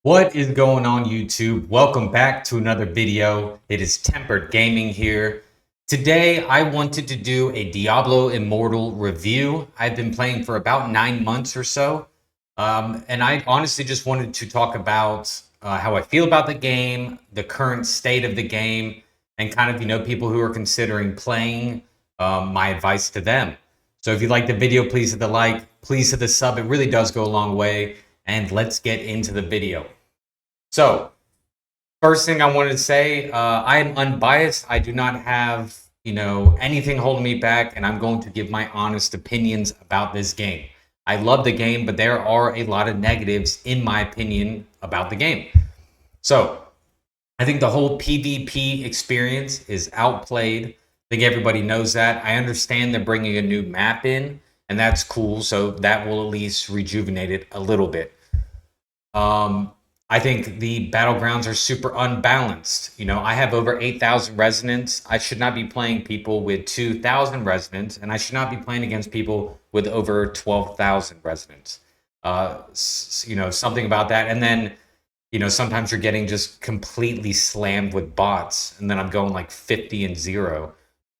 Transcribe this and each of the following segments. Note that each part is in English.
What is going on, YouTube? Welcome back to another video. It is Tempered Gaming here. Today, I wanted to do a Diablo Immortal review. I've been playing for about 9 months or so. And I honestly just wanted to talk about how I feel about the game, the current state of the game, and kind of, people who are considering playing, my advice to them. So if you like the video, please hit the like, please hit the sub. It really does go a long way. And let's get into the video. So, first thing I wanted to say, I am unbiased. I do not have, anything holding me back, and I'm going to give my honest opinions about this game. I love the game, but there are a lot of negatives, in my opinion, about the game. So, I think the whole PvP experience is outplayed. I think everybody knows that. I understand they're bringing a new map in, and that's cool. So, that will at least rejuvenate it a little bit. I think the battlegrounds are super unbalanced. I have over 8,000 resonance. I should not be playing people with 2,000 resonance, and I should not be playing against people with over 12,000 resonance. Something about that. And then, sometimes you're getting just completely slammed with bots, and then I'm going like 50 and 0.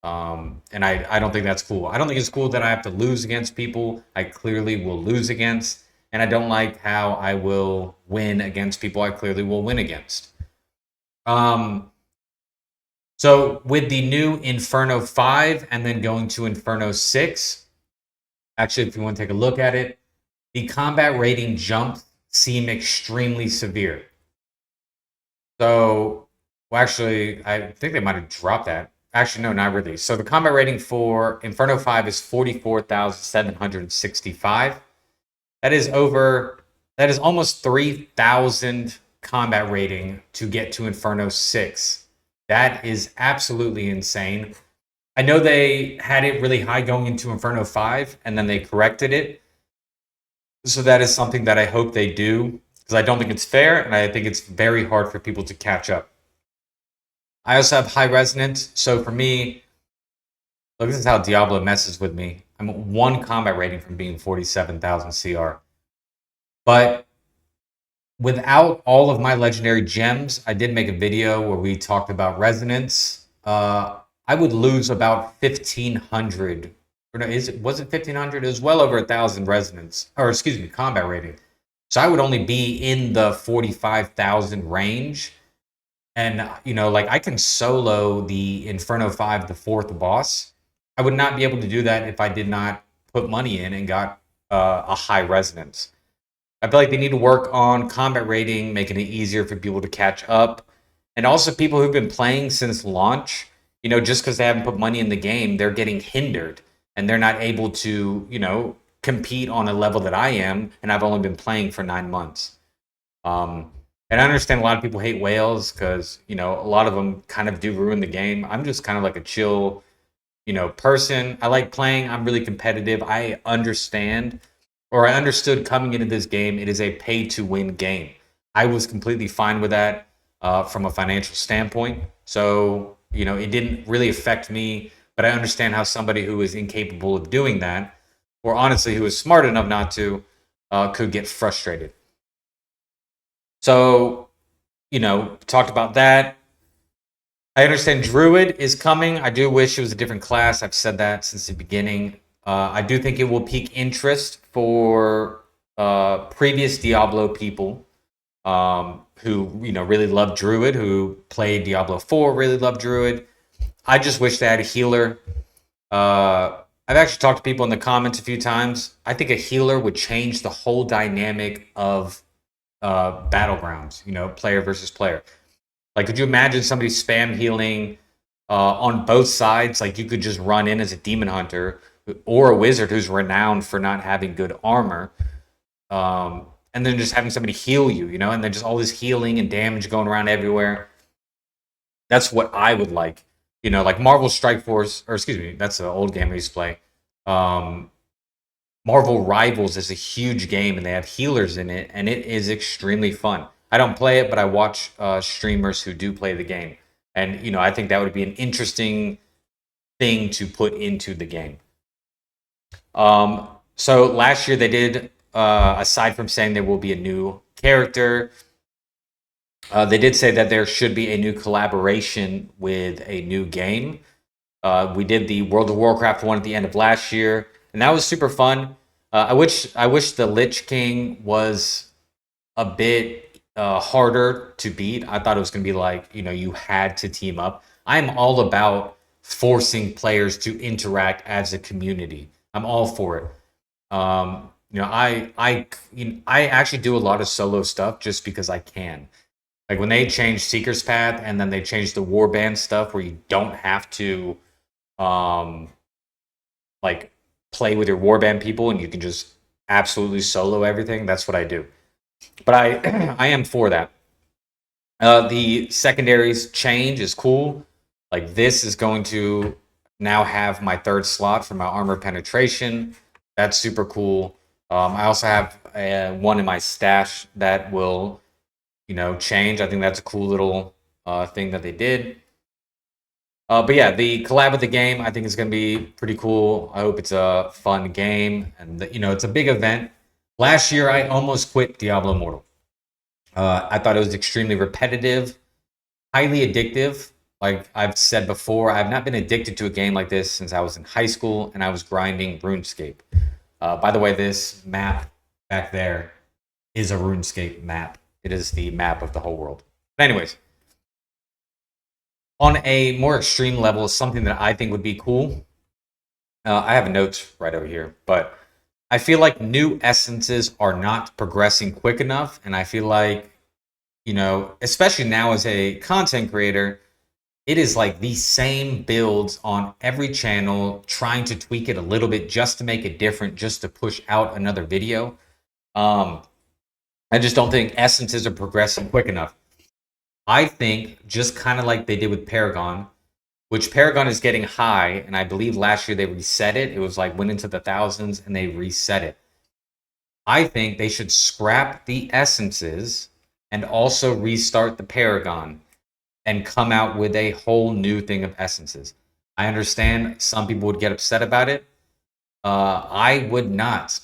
And I don't think that's cool. I don't think it's cool that I have to lose against people I clearly will lose against. And I don't like how I will win against people I clearly will win against. So with the new Inferno 5 and then going to Inferno 6, actually, if you want to take a look at it, the combat rating jumps seem extremely severe. So, well, actually, I think they might have dropped that. Actually, no, not really. So the combat rating for Inferno 5 is 44,765. That is almost 3,000 combat rating to get to Inferno 6. That is absolutely insane. I know they had it really high going into Inferno 5, and then they corrected it. So that is something that I hope they do, because I don't think it's fair, and I think it's very hard for people to catch up. I also have high resonance, so for me, look, this is how Diablo messes with me. I'm one combat rating from being 47,000 CR. But without all of my legendary gems, I did make a video where we talked about resonance. I would lose about 1,500. Or no, was it 1,500? It was well over 1,000 resonance, or excuse me, combat rating. So I would only be in the 45,000 range. And, like I can solo the Inferno 5, the fourth boss. I would not be able to do that if I did not put money in and got a high resonance. I feel like they need to work on combat rating, making it easier for people to catch up. And also people who've been playing since launch, just because they haven't put money in the game, they're getting hindered and they're not able to, compete on a level that I am. And I've only been playing for 9 months. And I understand a lot of people hate whales because, a lot of them kind of do ruin the game. I'm just kind of like a chill, person. I like playing. I'm really competitive. I understand, or I understood coming into this game, it is a pay to win game. I was completely fine with that from a financial standpoint. So, it didn't really affect me, but I understand how somebody who is incapable of doing that, or honestly, who is smart enough not to, could get frustrated. So, talked about that. I understand Druid is coming. I do wish it was a different class. I've said that since the beginning. I do think it will pique interest for previous Diablo people who really love Druid, who played Diablo 4, really love Druid. I just wish they had a healer. I've actually talked to people in the comments a few times. I think a healer would change the whole dynamic of battlegrounds. Player versus player. Like, could you imagine somebody spam healing on both sides? Like, you could just run in as a demon hunter or a wizard who's renowned for not having good armor, and then just having somebody heal you, and then just all this healing and damage going around everywhere. That's what I would like. Like Marvel Strike Force, or excuse me, that's an old game I used to play. Marvel Rivals is a huge game, and they have healers in it, and it is extremely fun. I don't play it, but I watch streamers who do play the game, and I think that would be an interesting thing to put into the game. So last year they did, aside from saying there will be a new character, They did say that there should be a new collaboration with a new game. We did the World of Warcraft one at the end of last year, and that was super fun. I wish the Lich King was a bit harder to beat. I thought it was going to be like, you had to team up. I'm all about forcing players to interact as a community. I'm all for it. I actually do a lot of solo stuff just because I can. Like when they changed Seeker's Path and then they changed the Warband stuff where you don't have to um like play with your Warband people and you can just absolutely solo everything. That's what I do. But I I am for that. The secondaries change is cool. Like this is going to now have my third slot for my armor penetration. That's super cool. I also have one in my stash that will, change. I think that's a cool little thing that they did. But yeah, the collab with the game I think is going to be pretty cool. I hope it's a fun game, and it's a big event. Last year I almost quit Diablo Immortal. I thought it was extremely repetitive, highly addictive. Like I've said before, I've not been addicted to a game like this since I was in high school and I was grinding RuneScape. By the way, this map back there is a RuneScape map. It is the map of the whole world. But anyways, on a more extreme level, something that I think would be cool. I have notes right over here, but I feel like new essences are not progressing quick enough, and I feel like, especially now as a content creator, it is like the same builds on every channel, trying to tweak it a little bit just to make it different, just to push out another video. Um, I just don't think essences are progressing quick enough. I think just kind of like they did with Paragon, which Paragon is getting high, and I believe last year they reset it. It was like went into the thousands and they reset it. I think they should scrap the essences and also restart the Paragon and come out with a whole new thing of essences. I understand some people would get upset about it. I would not.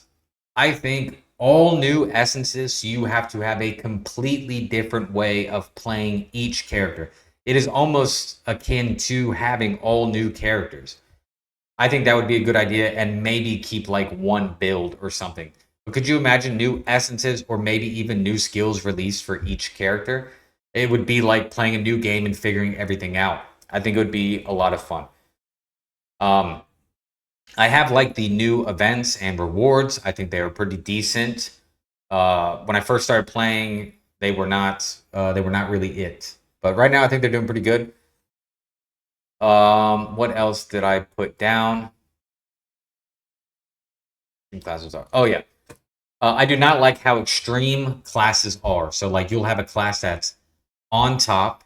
I think all new essences, you have to have a completely different way of playing each character. It is almost akin to having all new characters. I think that would be a good idea, and maybe keep like one build or something. But could you imagine new essences or maybe even new skills released for each character? It would be like playing a new game and figuring everything out. I think it would be a lot of fun. Um, I have like the new events and rewards. I think they are pretty decent. When I first started playing, they were not really it. But right now, I think they're doing pretty good. What else did I put down? Classes are. Oh yeah. I do not like how extreme classes are. So like you'll have a class that's on top,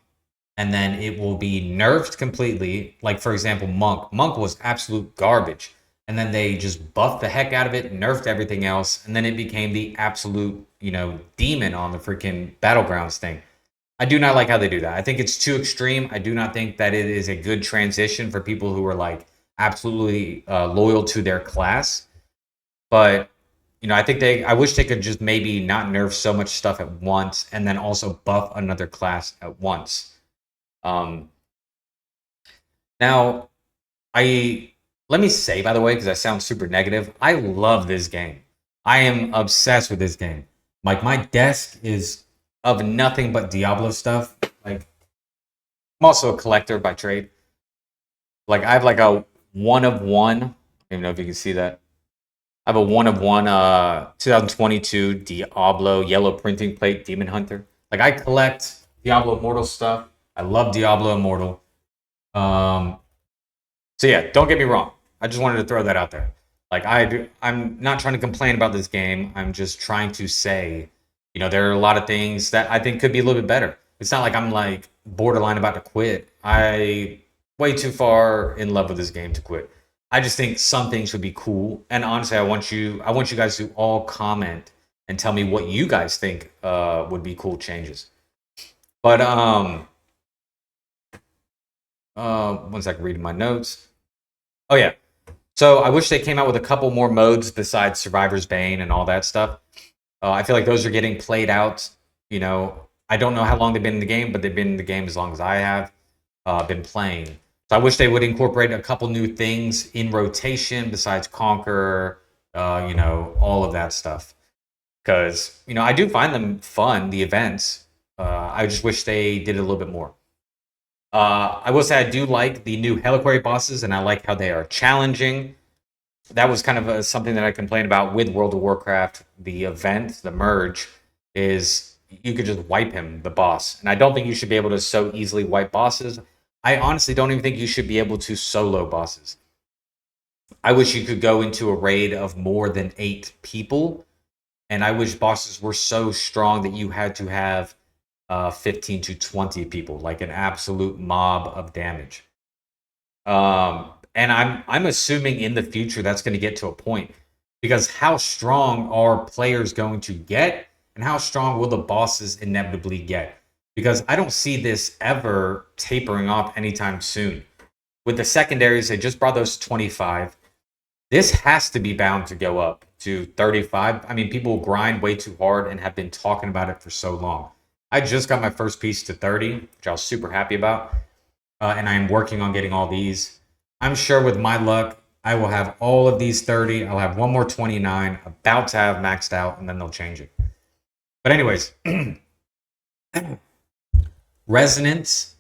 and then it will be nerfed completely. Like for example, Monk. Monk was absolute garbage, and then they just buffed the heck out of it, nerfed everything else, and then it became the absolute demon on the freaking battlegrounds thing. I do not like how they do that. I think it's too extreme. I do not think that it is a good transition for people who are like absolutely loyal to their class. But I wish they could just maybe not nerf so much stuff at once, and then also buff another class at once. Um, Now, I let me say, by the way, because I sound super negative, I love this game. I am obsessed with this game. Like my desk is of nothing but Diablo stuff. Like I'm also a collector by trade. Like I have like a one of one. I don't even know if you can see that. I have a one of one 2022 Diablo yellow printing plate Demon Hunter. Like I collect Diablo Immortal stuff. I love Diablo Immortal. Um, so yeah, don't get me wrong. I just wanted to throw that out there. Like I'm not trying to complain about this game. I'm just trying to say, there are a lot of things that I think could be a little bit better. It's not like I'm like borderline about to quit. I way too far in love with this game to quit. I just think some things would be cool. And honestly, I want you guys to all comment and tell me what you guys think would be cool changes. But one second, reading my notes. Oh yeah. So I wish they came out with a couple more modes besides Survivor's Bane and all that stuff. I feel like those are getting played out. You know, I don't know how long they've been in the game, but they've been in the game as long as I have been playing. So I wish they would incorporate a couple new things in rotation besides Conqueror, all of that stuff. Because, I do find them fun, the events. I just wish they did it a little bit more. I will say I do like the new Heliquary bosses, and I like how they are challenging. That was kind of something that I complained about with World of Warcraft. The event, the merge, is you could just wipe him, the boss. And I don't think you should be able to so easily wipe bosses. I honestly don't even think you should be able to solo bosses. I wish you could go into a raid of more than 8 people, and I wish bosses were so strong that you had to have 15 to 20 people, like an absolute mob of damage. And I'm assuming in the future that's going to get to a point, because how strong are players going to get, and how strong will the bosses inevitably get? Because I don't see this ever tapering off anytime soon. With the secondaries, they just brought those to 25. This has to be bound to go up to 35. I mean, people grind way too hard and have been talking about it for so long. I just got my first piece to 30, which I was super happy about. And I'm working on getting all these. I'm sure with my luck, I will have all of these 30. I'll have one more 29, about to have maxed out, and then they'll change it. But anyways, Resonance.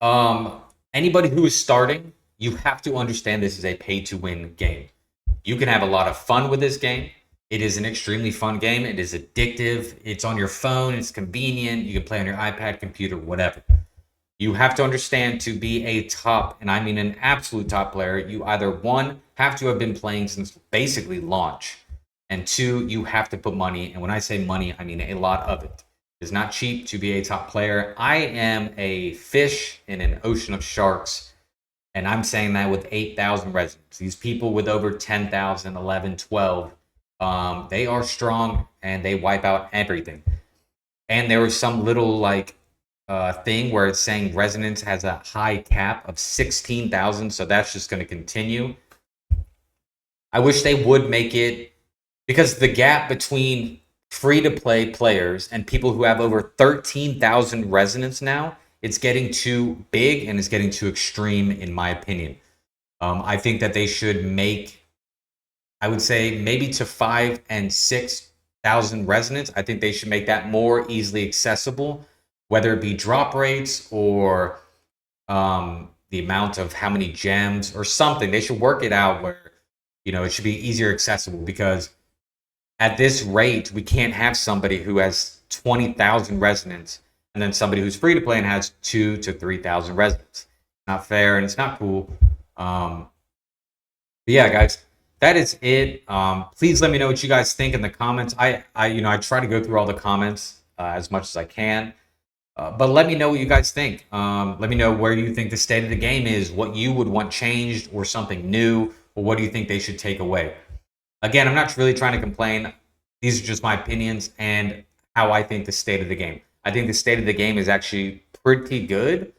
Anybody who is starting, you have to understand this is a pay-to-win game. You can have a lot of fun with this game. It is an extremely fun game. It is addictive. It's on your phone. It's convenient. You can play on your iPad, computer, whatever. You have to understand, to be a top, and I mean an absolute top player, you either, one, have to have been playing since basically launch, and two, you have to put money, and when I say money, I mean a lot of it. It is not cheap to be a top player. I am a fish in an ocean of sharks, and I'm saying that with 8,000 residents. These people with over 10,000, 11, 12, they are strong, and they wipe out everything. And there was some little, thing where it's saying Resonance has a high cap of 16,000, so that's just going to continue. I wish they would make it, because the gap between free-to-play players and people who have over 13,000 Resonance now, it's getting too big and it's getting too extreme, in my opinion. I think that they should make, I would say, maybe to 5,000 and 6,000 Resonance. I think they should make that more easily accessible, whether it be drop rates or the amount of how many gems or something. They should work it out where, it should be easier accessible, because at this rate, we can't have somebody who has 20,000 Resonance and then somebody who's free to play and has 2,000 to 3,000 Resonance. Not fair, and it's not cool. But yeah, guys, that is it. Please let me know what you guys think in the comments. I try to go through all the comments as much as I can. But let me know what you guys think. Let me know where you think the state of the game is, what you would want changed or something new, or what do you think they should take away. Again, I'm not really trying to complain. These are just my opinions and how I think the state of the game. I think the state of the game is actually pretty good.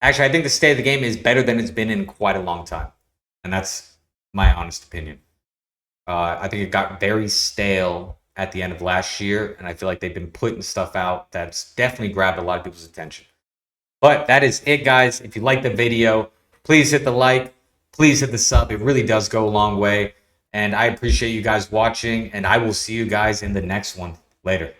Actually, I think the state of the game is better than it's been in quite a long time. And that's my honest opinion. I think it got very stale at the end of last year, and I feel like they've been putting stuff out that's definitely grabbed a lot of people's attention. But that is it, guys. If you like the video, please hit the like, please hit the sub. It really does go a long way, and I appreciate you guys watching, and I will see you guys in the next one. Later.